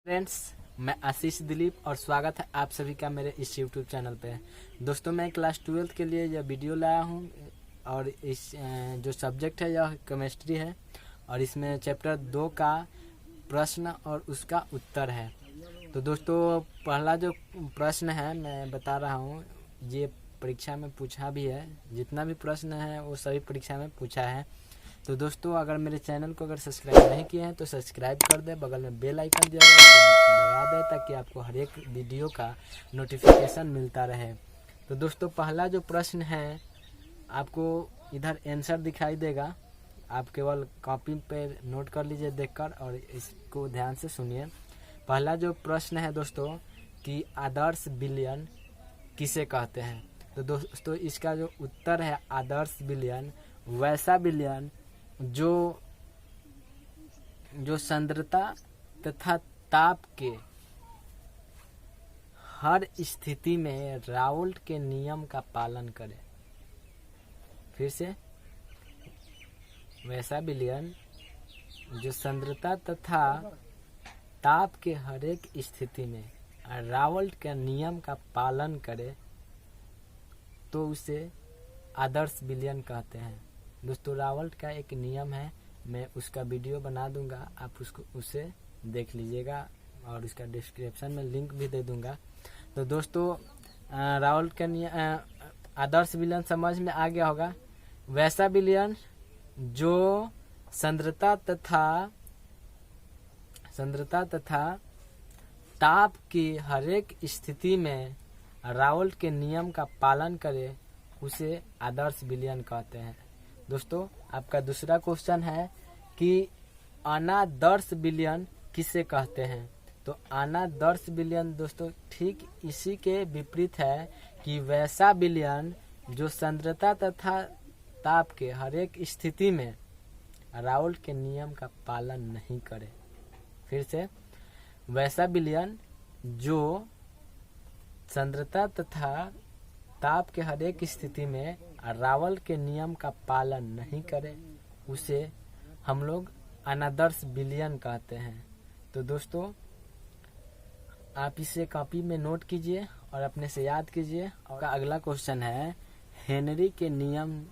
Friends, मैं आशीष दिलीप और स्वागत है आप सभी का मेरे इस यूट्यूब चैनल पे। दोस्तों, मैं क्लास 12th के लिए यह वीडियो लाया हूँ और इस जो सब्जेक्ट है यह केमिस्ट्री है और इसमें चैप्टर 2 का प्रश्न और उसका उत्तर है। तो दोस्तों, पहला जो प्रश्न है मैं बता रहा हूँ, ये परीक्षा में पूछा भी है। जितना भी प्रश्न है वो सभी परीक्षा में पूछा है। तो दोस्तों, अगर मेरे चैनल को अगर सब्सक्राइब नहीं किए हैं तो सब्सक्राइब कर दें, बगल में बेल आइकन दिया हुआ है तो दबा दें ताकि आपको हर एक वीडियो का नोटिफिकेशन मिलता रहे। तो दोस्तों, पहला जो प्रश्न है आपको इधर आंसर दिखाई देगा, आप केवल कॉपी पे नोट कर लीजिए देखकर और इसको ध्यान से सुनिए। पहला जो प्रश्न है दोस्तों कि आदर्श विलयन किसे कहते हैं। तो दोस्तों, इसका जो उत्तर है आदर्श विलयन वैसा विलयन जो सांद्रता तथा ताप के हर स्थिति में राउल्ट के नियम का पालन करे। फिर से, वैसा विलयन जो सांद्रता तथा ताप के हर एक स्थिति में राउल्ट के नियम का पालन करे तो उसे आदर्श विलयन कहते हैं। दोस्तों, राउल्ट का एक नियम है, मैं उसका वीडियो बना दूंगा, आप उसे देख लीजिएगा और उसका डिस्क्रिप्शन में लिंक भी दे दूंगा। तो दोस्तों, राउल्ट का नियम आदर्श विलयन समझ में आ गया होगा। वैसा विलयन जो सांद्रता तथा ताप की हर एक स्थिति में राउल्ट के नियम का पालन करे उसे आदर्श विलयन कहते हैं। दोस्तों, आपका दूसरा क्वेश्चन है कि अनादर्श विलयन किसे कहते हैं। तो अनादर्श विलयन दोस्तों ठीक इसी के विपरीत है कि वैसा विलयन जो सांद्रता तथा ताप के हर एक स्थिति में राउल्ट के नियम का पालन नहीं करे। फिर से, वैसा विलयन जो सांद्रता तथा ताप के हर एक स्थिति में राउल्ट के नियम का पालन नहीं करे उसे हम लोग अनादर्श विलयन कहते हैं। तो दोस्तों, आप इसे कॉपी में नोट कीजिए और अपने से याद कीजिए। और अगला क्वेश्चन है हेनरी के नियम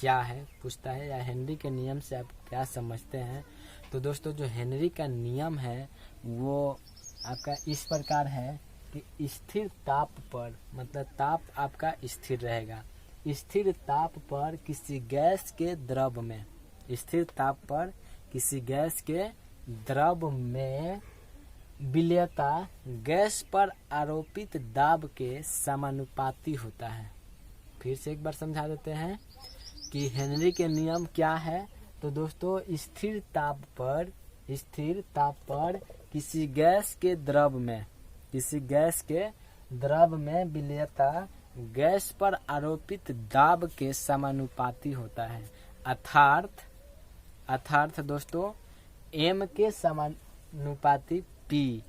क्या है, पूछता है, या हेनरी के नियम से आप क्या समझते हैं। तो दोस्तों, जो हेनरी का नियम है वो आपका इस प्रकार है कि स्थिर ताप पर, मतलब ताप आपका स्थिर रहेगा, स्थिर ताप पर किसी गैस के द्रव में, स्थिर ताप पर किसी गैस के द्रव में विलयता गैस पर आरोपित दाब के समानुपाती होता है। फिर से एक बार समझा देते हैं कि हेनरी के नियम क्या है। तो दोस्तों, स्थिर ताप पर किसी गैस के द्रव में विलयता गैस पर आरोपित दाब के समानुपाती होता है। अर्थात दोस्तों, m के समानुपाती p,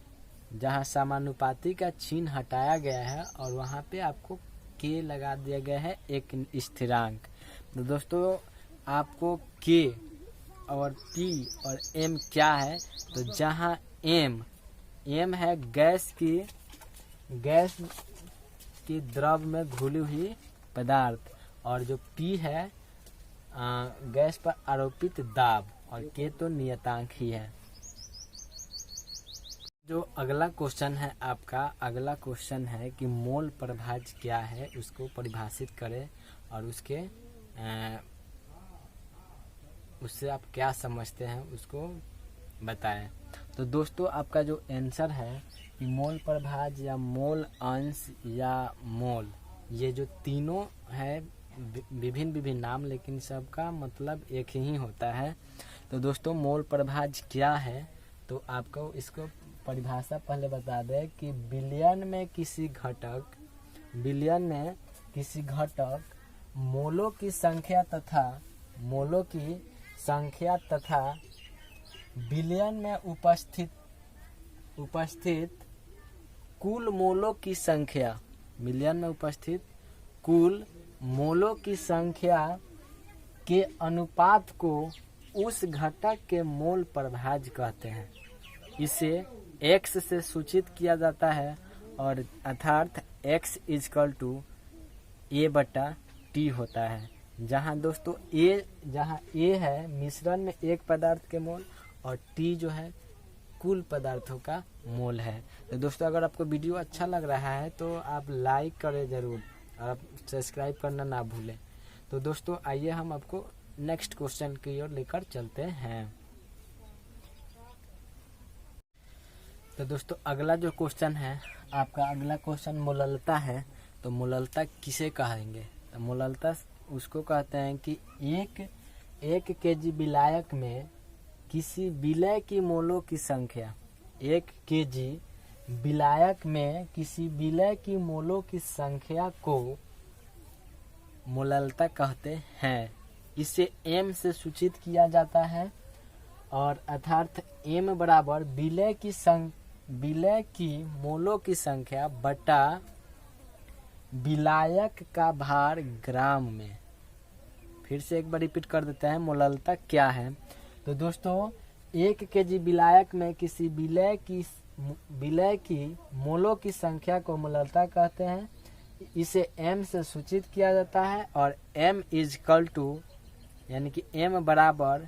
जहाँ समानुपाती का चिन्ह हटाया गया है और वहाँ पे आपको k लगा दिया गया है एक स्थिरांक। तो दोस्तों, आपको k और p और m क्या है, तो जहाँ m है गैस की द्रव में घुली हुई पदार्थ और जो p है गैस पर आरोपित दाब और k तो नियतांक ही है। जो अगला क्वेश्चन है आपका, अगला क्वेश्चन है कि मोल प्रभाज्य क्या है, उसको परिभाषित करें और उससे आप क्या समझते हैं उसको बताएं। तो दोस्तों, आपका जो आंसर है कि मोल प्रभाज्य या मोल अंश या मोल, ये जो तीनों है विभिन्न नाम, लेकिन सबका मतलब एक ही होता है। तो दोस्तों, मोल प्रभाज्य क्या है, तो आपको इसको परिभाषा पहले बता दें कि विलयन में किसी घटक मोलों की संख्या तथा विलयन में उपस्थित कुल मोलों की संख्या के अनुपात को उस घटक के मोल प्रभाज्य कहते हैं। इसे x से सूचित किया जाता है और अर्थात x इजकल टू a बटा t होता है। जहाँ दोस्तों जहाँ a है मिश्रण में एक पदार्थ के मोल और t जो है कुल पदार्थों का मोल है। तो दोस्तों अगर आपको वीडियो अच्छा लग रहा है तो आप लाइक करें ज़रूर और आप सब्सक्राइब करना ना भूलें। तो दोस्तों आइए हम आपको नेक्स्ट क्वेश्चन की ओर लेकर चलते हैं। तो दोस्तों अगला जो क्वेश्चन है आपका अगला क्वेश्चन मोललता है। तो मोललता किसे कहेंगे? तो मोललता उसको कहते हैं कि एक केजी विलायक में किसी विलय की मोलों की संख्या, 1 केजी विलायक में किसी विलय की मोलों की संख्या को मोललता कहते हैं। इसे m से सूचित किया जाता है और अर्थात m बराबर विलय की मोलों की संख्या बटा विलायक का भार ग्राम में। फिर से एक बार रिपीट कर देते हैं मोललता क्या है। तो दोस्तों 1 केजी विलायक में किसी विलय की मोलों की संख्या को मोललता कहते हैं। इसे m से सूचित किया जाता है और m इजकल टू यानी कि m बराबर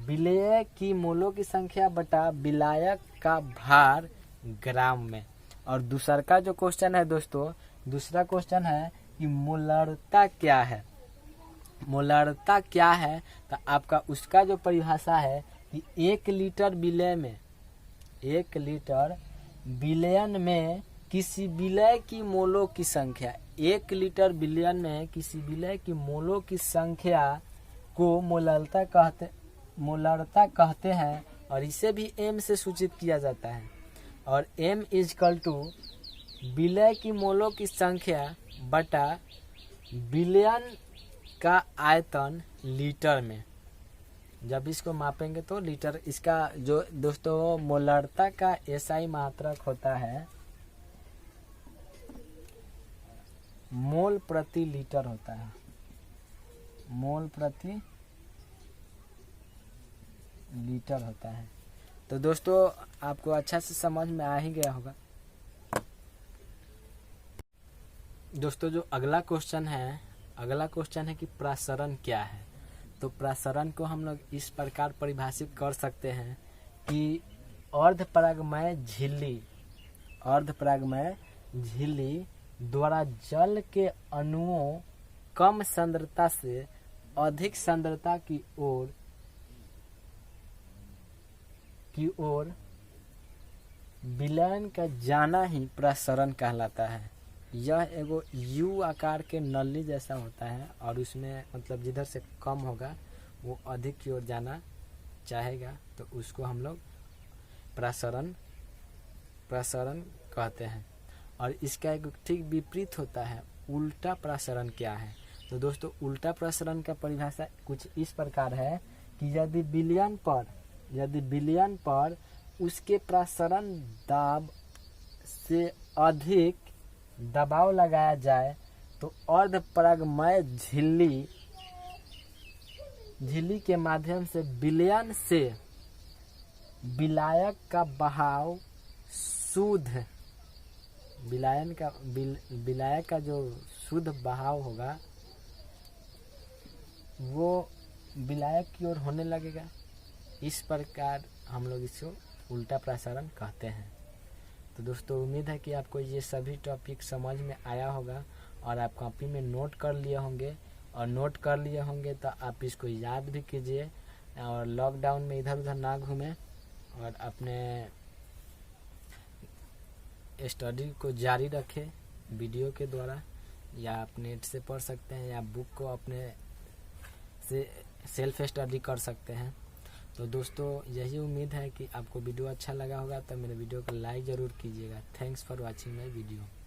विलय की मोलों की संख्या बटा विलायक का भार ग्राम में। और दूसरा का जो क्वेश्चन है दोस्तों, दूसरा क्वेश्चन है कि मोलरता क्या है। मोलरता क्या है? तो आपका उसका जो परिभाषा है कि 1 लीटर विलयन में किसी विलय की मोलों की संख्या, 1 लीटर विलयन में किसी विलय की मोलों की संख्या को मोलरता कहते हैं और इसे भी m से सूचित किया जाता है। और m इजकल टू विलय की मोलों की संख्या बटा विलयन का आयतन लीटर में। जब इसको मापेंगे तो लीटर, इसका जो दोस्तों मोलरता का SI मात्रक होता है मोल प्रति लीटर होता है, मोल प्रति लीटर होता है। तो दोस्तों आपको अच्छा से समझ में आ ही गया होगा। दोस्तों जो अगला क्वेश्चन है कि प्रसरण क्या है। तो प्रसरण को हम लोग इस प्रकार परिभाषित कर सकते हैं कि अर्धपरागमय झिल्ली द्वारा जल के अणुओं कम सांद्रता से अधिक सांद्रता की ओर विलयन का जाना ही प्रसरण कहलाता है। यह एगो U आकार के नली जैसा होता है और उसमें मतलब जिधर से कम होगा वो अधिक की ओर जाना चाहेगा तो उसको हम लोग प्रसरण कहते हैं। और इसका एक ठीक विपरीत होता है उल्टा प्रसरण क्या है। तो दोस्तों उल्टा प्रसरण का परिभाषा कुछ इस प्रकार है कि यदि विलयन पर उसके प्रसरण दाब से अधिक दबाव लगाया जाए तो अर्धपरागमय झिल्ली के माध्यम से विलयन से विलायक का बहाव शुद्ध विलायक का जो शुद्ध बहाव होगा वो विलायक की ओर होने लगेगा। इस प्रकार हम लोग इसको उल्टा प्रसरण कहते हैं। तो दोस्तों उम्मीद है कि आपको ये सभी टॉपिक समझ में आया होगा और आप कॉपी में नोट कर लिए होंगे तो आप इसको याद भी कीजिए और लॉकडाउन में इधर उधर ना घूमें और अपने स्टडी को जारी रखें वीडियो के द्वारा, या आप नेट से पढ़ सकते हैं या बुक को अपने से सेल्फ स्टडी कर सकते हैं। तो दोस्तों यही उम्मीद है कि आपको वीडियो अच्छा लगा होगा। तो मेरे वीडियो को लाइक ज़रूर कीजिएगा। Thanks for watching my video.